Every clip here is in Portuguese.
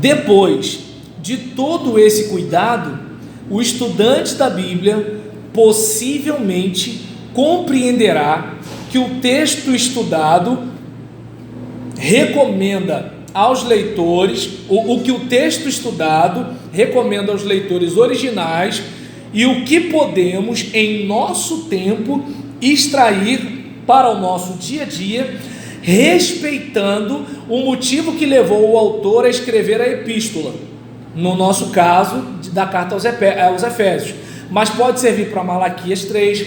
Depois de todo esse cuidado, o estudante da Bíblia possivelmente compreenderá que o texto estudado recomenda aos leitores, o que o texto estudado recomenda aos leitores originais e o que podemos, em nosso tempo, extrair para o nosso dia a dia, respeitando o motivo que levou o autor a escrever a epístola, no nosso caso, da carta aos Efésios, mas pode servir para Malaquias 3,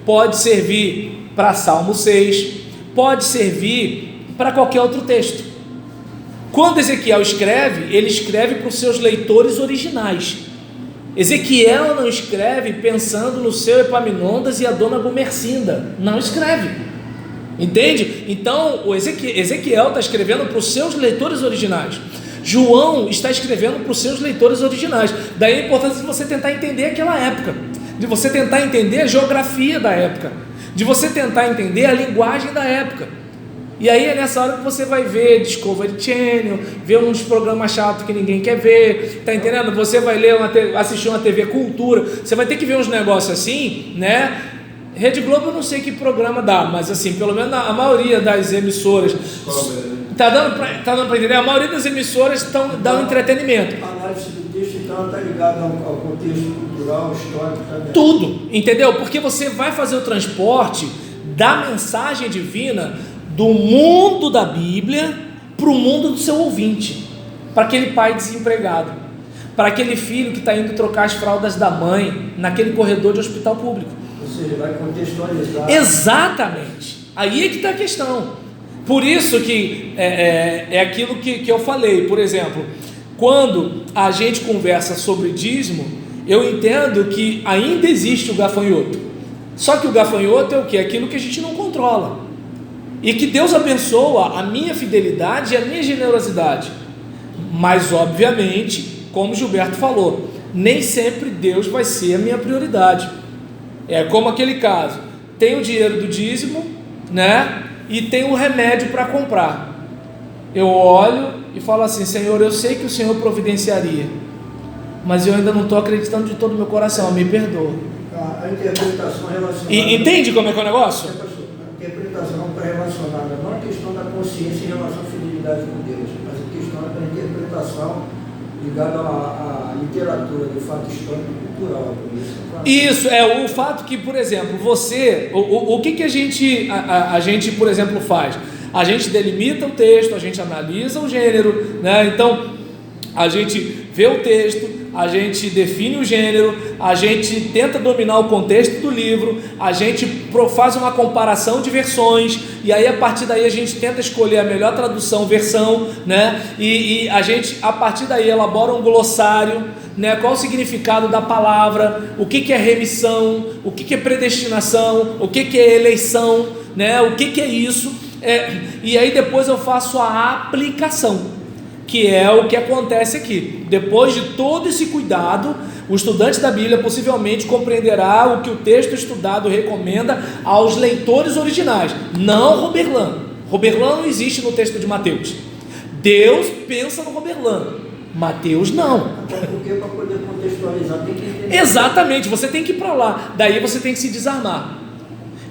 pode servir para Salmo 6, pode servir para qualquer outro texto. Quando Ezequiel escreve, ele escreve para os seus leitores originais. Ezequiel não escreve pensando no seu Epaminondas e a dona Gomercinda, não escreve, entende? Então o Ezequiel está escrevendo para os seus leitores originais. João está escrevendo para os seus leitores originais. Daí a importância de você tentar entender aquela época, de você tentar entender a geografia da época, de você tentar entender a linguagem da época. E aí é nessa hora que você vai ver Discovery Channel, ver uns programas chatos que ninguém quer ver, tá entendendo? Você vai assistir uma TV Cultura, você vai ter que ver uns negócios assim, né? Rede Globo eu não sei que programa dá, mas assim, pelo menos a maioria das emissoras tá dando para entender, a maioria das emissoras dão entretenimento. A análise do texto então está ligada ao contexto cultural, histórico também. Tudo, entendeu? Porque você vai fazer o transporte da mensagem divina do mundo da Bíblia para o mundo do seu ouvinte, para aquele pai desempregado, para aquele filho que está indo trocar as fraldas da mãe naquele corredor de hospital público. Ou seja, vai contextualizar. Exatamente, aí é que está a questão. Por isso que é aquilo que eu falei. Por exemplo, quando a gente conversa sobre dízimo, eu entendo que ainda existe o gafanhoto, só que o gafanhoto é o que? Aquilo que a gente não controla. E que Deus abençoa a minha fidelidade e a minha generosidade. Mas obviamente, como Gilberto falou, nem sempre Deus vai ser a minha prioridade. É como aquele caso, tem o dinheiro do dízimo, né? E tem um remédio para comprar. Eu olho e falo assim: Senhor, eu sei que o Senhor providenciaria, mas eu ainda não estou acreditando de todo o meu coração, me perdoa. A interpretação relacionada... Entende como é que é o negócio? A interpretação está relacionada não à questão da consciência em relação à fidelidade com Deus, mas a questão da interpretação ligada à literatura, do fato histórico e cultural. Isso, o fato que, por exemplo, você, o que a gente, por exemplo, faz? A gente delimita o texto, a gente analisa o gênero, né? Então, a gente vê o texto, a gente define o gênero, a gente tenta dominar o contexto do livro, a gente faz uma comparação de versões, e aí a partir daí a gente tenta escolher a melhor tradução, versão, né? E a gente, a partir daí, elabora um glossário, né? Qual o significado da palavra, o que é remissão, o que é predestinação, o que é eleição, né? O que é isso, e aí depois eu faço a aplicação, que é o que acontece aqui. Depois de todo esse cuidado, o estudante da Bíblia possivelmente compreenderá o que o texto estudado recomenda aos leitores originais, não Roberlan. Roberlan não existe no texto de Mateus. Deus pensa no Roberlan, Mateus não. Até porque para poder contextualizar tem que entender. Exatamente, você tem que ir para lá, daí você tem que se desarmar.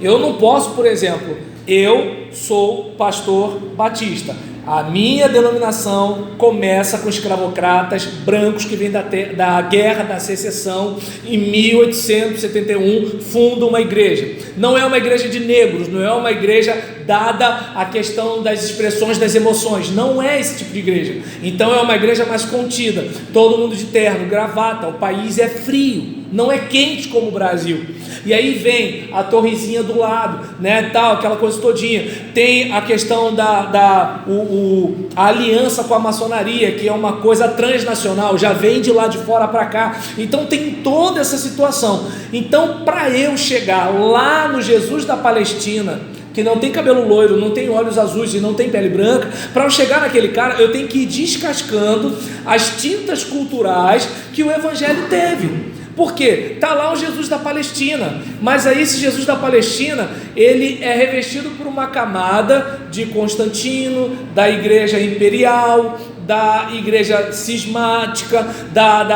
Eu não posso, por exemplo, eu sou pastor batista, a minha denominação começa com escravocratas brancos que vêm da guerra da secessão, em 1871 fundam uma igreja. Não é uma igreja de negros, não é uma igreja dada a questão das expressões das emoções, não é esse tipo de igreja. Então é uma igreja mais contida, todo mundo de terno, gravata, o país é frio, não é quente como o Brasil. E aí vem a torrezinha do lado, né, tal, aquela coisa todinha. Tem a questão a aliança com a maçonaria, que é uma coisa transnacional, já vem de lá de fora para cá. Então tem toda essa situação. Então, para eu chegar lá no Jesus da Palestina, que não tem cabelo loiro, não tem olhos azuis e não tem pele branca, para eu chegar naquele cara, eu tenho que ir descascando as tintas culturais que o evangelho teve. Por quê? Está lá o Jesus da Palestina, mas aí esse Jesus da Palestina, ele é revestido por uma camada de Constantino, da igreja imperial, da igreja cismática,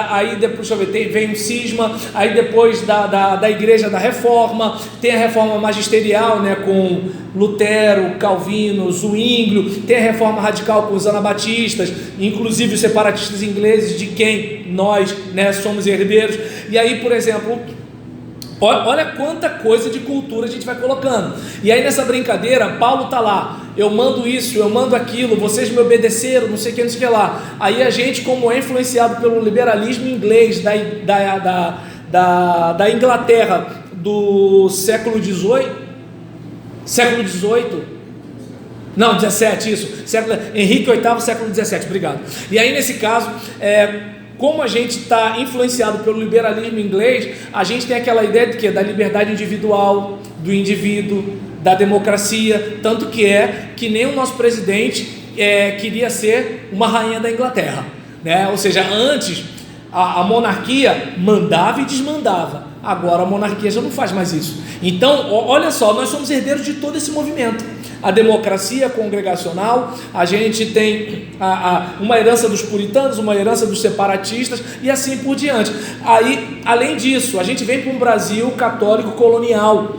aí depois, deixa eu ver, vem o cisma, aí depois da igreja da reforma, tem a reforma magisterial, né, com Lutero, Calvino, Zwinglio, tem a reforma radical com os anabatistas, inclusive os separatistas ingleses, de quem nós, né, somos herdeiros. E aí, por exemplo, olha quanta coisa de cultura a gente vai colocando. E aí nessa brincadeira, Paulo está lá, eu mando isso, eu mando aquilo, vocês me obedeceram, não sei o que, não sei o que lá. Aí a gente, como é influenciado pelo liberalismo inglês da Inglaterra do século XVIII, não, 17, isso, Henrique VIII, século 17, obrigado. E aí nesse caso, como a gente está influenciado pelo liberalismo inglês, a gente tem aquela ideia de quê? Da liberdade individual, do indivíduo, da democracia, tanto que nem o nosso presidente queria ser uma rainha da Inglaterra, né? Ou seja, antes a monarquia mandava e desmandava, agora a monarquia já não faz mais isso. Então, olha só, nós somos herdeiros de todo esse movimento. A democracia congregacional, a gente tem uma herança dos puritanos, uma herança dos separatistas e assim por diante. Aí, além disso, a gente vem para um Brasil católico colonial.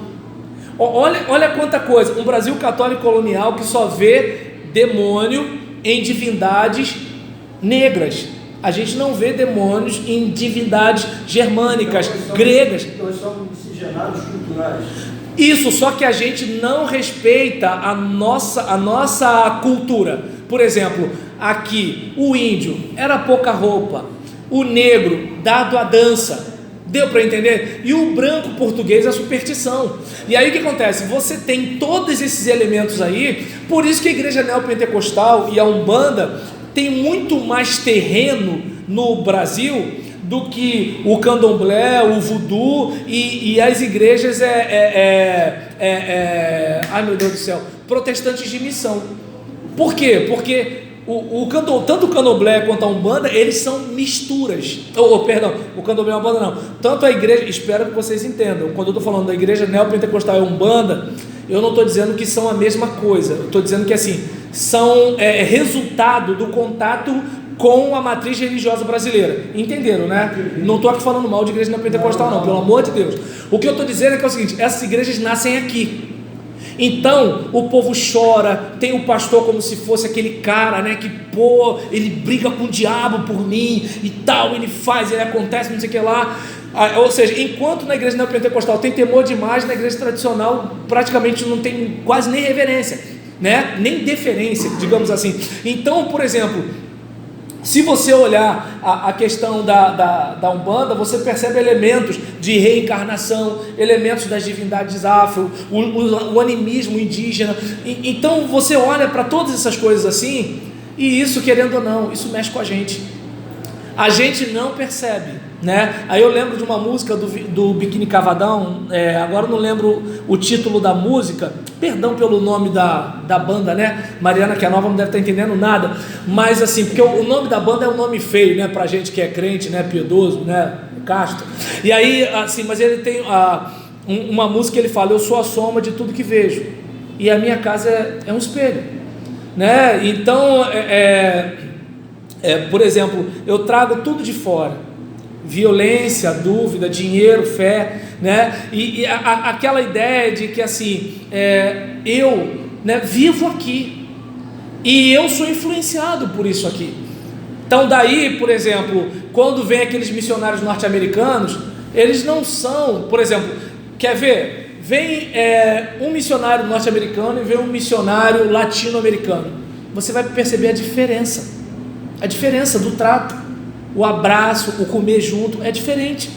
Olha quanta coisa, um Brasil católico colonial que só vê demônio em divindades negras. A gente não vê demônios em divindades germânicas, gregas. Nós somos miscigenados culturais. Isso, só que a gente não respeita a nossa cultura. Por exemplo, aqui o índio era pouca roupa, o negro dado a dança, deu para entender? E o branco português é superstição. E aí o que acontece? Você tem todos esses elementos aí, por isso que a igreja neopentecostal e a Umbanda tem muito mais terreno no Brasil do que o candomblé, o voodoo e as igrejas ai meu Deus do céu, protestantes de missão. Por quê? Porque tanto o candomblé quanto a Umbanda, eles são misturas. Perdão, o candomblé e a Umbanda não. Tanto a igreja, espero que vocês entendam, quando eu estou falando da igreja neopentecostal e a Umbanda, eu não estou dizendo que são a mesma coisa, eu estou dizendo que assim, são resultado do contato com a matriz religiosa brasileira. Entenderam, né? Não estou aqui falando mal de igreja neopentecostal não, pelo amor de Deus. O que eu estou dizendo é que é o seguinte, essas igrejas nascem aqui. Então o povo chora, tem o pastor como se fosse aquele cara, né, que ele briga com o diabo por mim e tal, ele acontece, não sei o que lá. Ou seja, enquanto na igreja neopentecostal tem temor demais, na igreja tradicional praticamente não tem quase nem reverência, né, nem deferência, digamos assim. Então, por exemplo, se você olhar a questão da Umbanda, você percebe elementos de reencarnação, elementos das divindades afro, o animismo indígena. Então você olha para todas essas coisas assim, e isso, querendo ou não, isso mexe com a gente. A gente não percebe, né? Aí eu lembro de uma música do Biquíni Cavadão, agora eu não lembro o título da música, perdão pelo nome da banda, né? Mariana, que é nova, não deve estar entendendo nada, mas assim, porque o nome da banda é um nome feio, né? Pra gente que é crente, né? Piedoso, né? Castro. E aí, assim, mas ele tem uma música, ele fala: eu sou a soma de tudo que vejo, e a minha casa é um espelho, né? Então, por exemplo, eu trago tudo de fora: violência, dúvida, dinheiro, fé, né? E aquela ideia de que assim, eu, né, vivo aqui e eu sou influenciado por isso aqui. Então daí, por exemplo, quando vem aqueles missionários norte-americanos, eles não são, por exemplo, quer ver? Vem um missionário norte-americano e vem um missionário latino-americano, você vai perceber a diferença do trato, o abraço, o comer junto é diferente.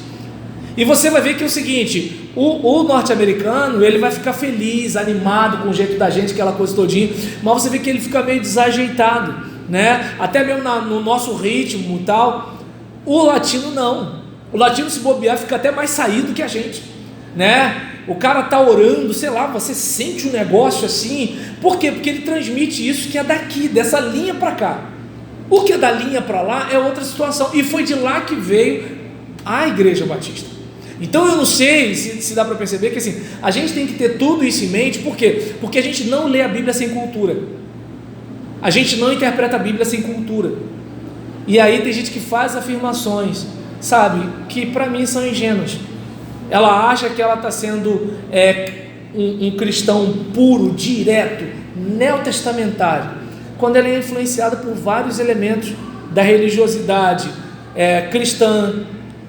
E você vai ver que é o seguinte, o norte-americano, ele vai ficar feliz, animado com o jeito da gente, aquela coisa todinha, mas você vê que ele fica meio desajeitado, né? Até mesmo no nosso ritmo e tal. O latino não. O latino, se bobear, fica até mais saído que a gente, né? O cara tá orando, sei lá, você sente um negócio assim. Por quê? Porque ele transmite isso que é daqui, dessa linha para cá. O que é da linha para lá é outra situação. E foi de lá que veio a Igreja Batista. Então eu não sei se dá para perceber que assim, a gente tem que ter tudo isso em mente. Por quê? Porque a gente não lê a Bíblia sem cultura. A gente não interpreta a Bíblia sem cultura. E aí tem gente que faz afirmações, sabe, que para mim são ingênuas. Ela acha que ela está sendo um cristão puro, direto, neotestamentário, quando ela é influenciada por vários elementos da religiosidade cristã,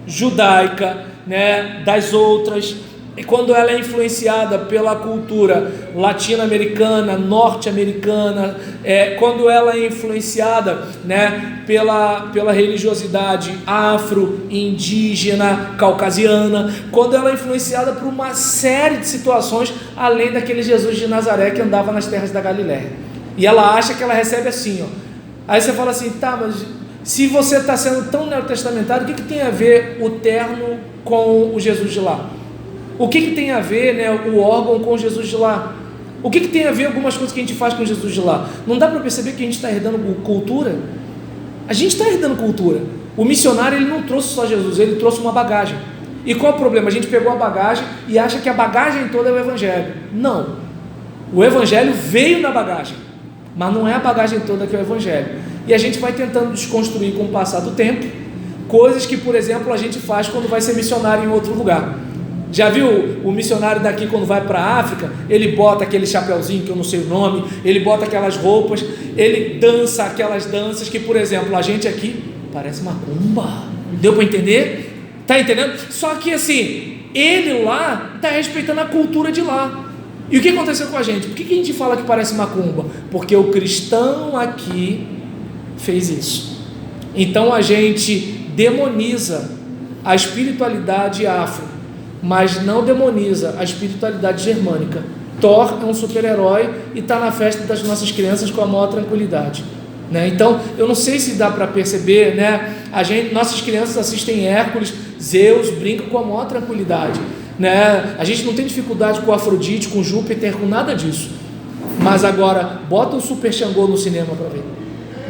judaica, né, das outras, e quando ela é influenciada pela cultura latino-americana, norte-americana, quando ela é influenciada, né, pela religiosidade afro-indígena, caucasiana, quando ela é influenciada por uma série de situações, além daquele Jesus de Nazaré que andava nas terras da Galiléia, e ela acha que ela recebe assim, ó. Aí você fala assim, tá, mas se você está sendo tão neotestamentário, o que tem a ver o terno com o Jesus de lá? O que tem a ver, né, o órgão com Jesus de lá? O que tem a ver algumas coisas que a gente faz com Jesus de lá? Não dá para perceber que a gente está herdando cultura? A gente está herdando cultura. O missionário, ele não trouxe só Jesus, ele trouxe uma bagagem. E qual é o problema? A gente pegou a bagagem e acha que a bagagem toda é o evangelho. Não. O evangelho veio na bagagem, mas não é a bagagem toda que é o evangelho. E a gente vai tentando desconstruir com o passar do tempo coisas que, por exemplo, a gente faz quando vai ser missionário em outro lugar. Já viu o missionário daqui quando vai para a África? Ele bota aquele chapeuzinho que eu não sei o nome, ele bota aquelas roupas, ele dança aquelas danças que, por exemplo, a gente aqui parece macumba. Deu para entender? Tá entendendo? Só que assim, ele lá está respeitando a cultura de lá. E o que aconteceu com a gente? Por que a gente fala que parece macumba? Porque o cristão aqui fez isso. Então a gente demoniza a espiritualidade afro, mas não demoniza a espiritualidade germânica. Thor é um super-herói e está na festa das nossas crianças com a maior tranquilidade, né? Então eu não sei se dá para perceber, né? Nossas crianças assistem Hércules, Zeus, brincam com a maior tranquilidade, né? A gente não tem dificuldade com Afrodite, com Júpiter, com nada disso. Mas agora bota o Super Xangô no cinema para ver.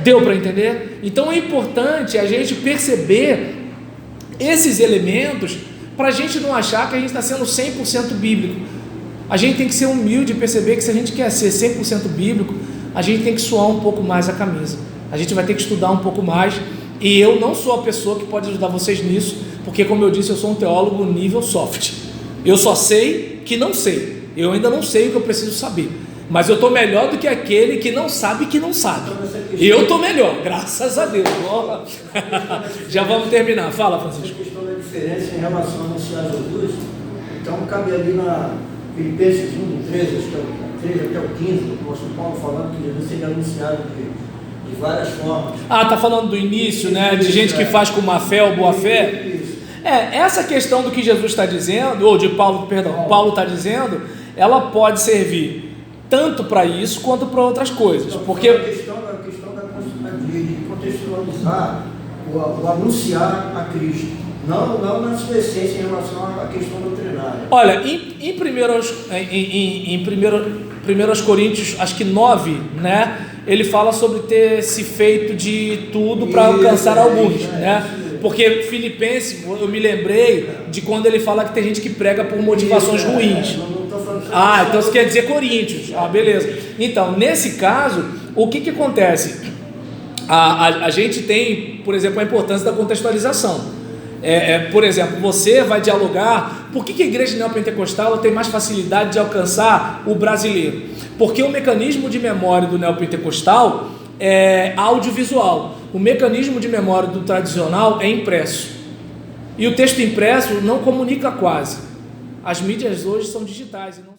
Deu para entender? Então é importante a gente perceber esses elementos para a gente não achar que a gente está sendo 100% bíblico. A gente tem que ser humilde e perceber que se a gente quer ser 100% bíblico, a gente tem que suar um pouco mais a camisa. A gente vai ter que estudar um pouco mais, e eu não sou a pessoa que pode ajudar vocês nisso, porque, como eu disse, eu sou um teólogo nível soft. Eu só sei que não sei. Eu ainda não sei o que eu preciso saber, mas eu estou melhor do que aquele que não sabe que não sabe. Eu estou melhor, graças a Deus. Já vamos terminar. Fala, Francisco. A questão da diferença em relação a anunciar Jesus, então cabe ali na Filipenses 1, do 13 até o 15, o apóstolo Paulo falando que Jesus seria anunciado de várias formas. Está falando do início, né? De gente que faz com má fé ou boa fé. Essa questão do que Jesus está dizendo, ou de Paulo, perdão, Paulo está dizendo, ela pode servir tanto para isso quanto para outras coisas. Porque a questão de contextualizar o anunciar a Cristo, não na sua essência em relação à questão doutrinária. Olha, em 1 Coríntios, acho que 9, né, ele fala sobre ter se feito de tudo para alcançar alguns, né? Porque Filipenses, eu me lembrei de quando ele fala que tem gente que prega por motivações ruins. Então você quer dizer Coríntios. Beleza. Então, nesse caso, o que acontece? A gente tem, por exemplo, a importância da contextualização. Por exemplo, você vai dialogar. Por que a igreja neopentecostal tem mais facilidade de alcançar o brasileiro? Porque o mecanismo de memória do neopentecostal é audiovisual. O mecanismo de memória do tradicional é impresso. E o texto impresso não comunica quase. As mídias hoje são digitais e não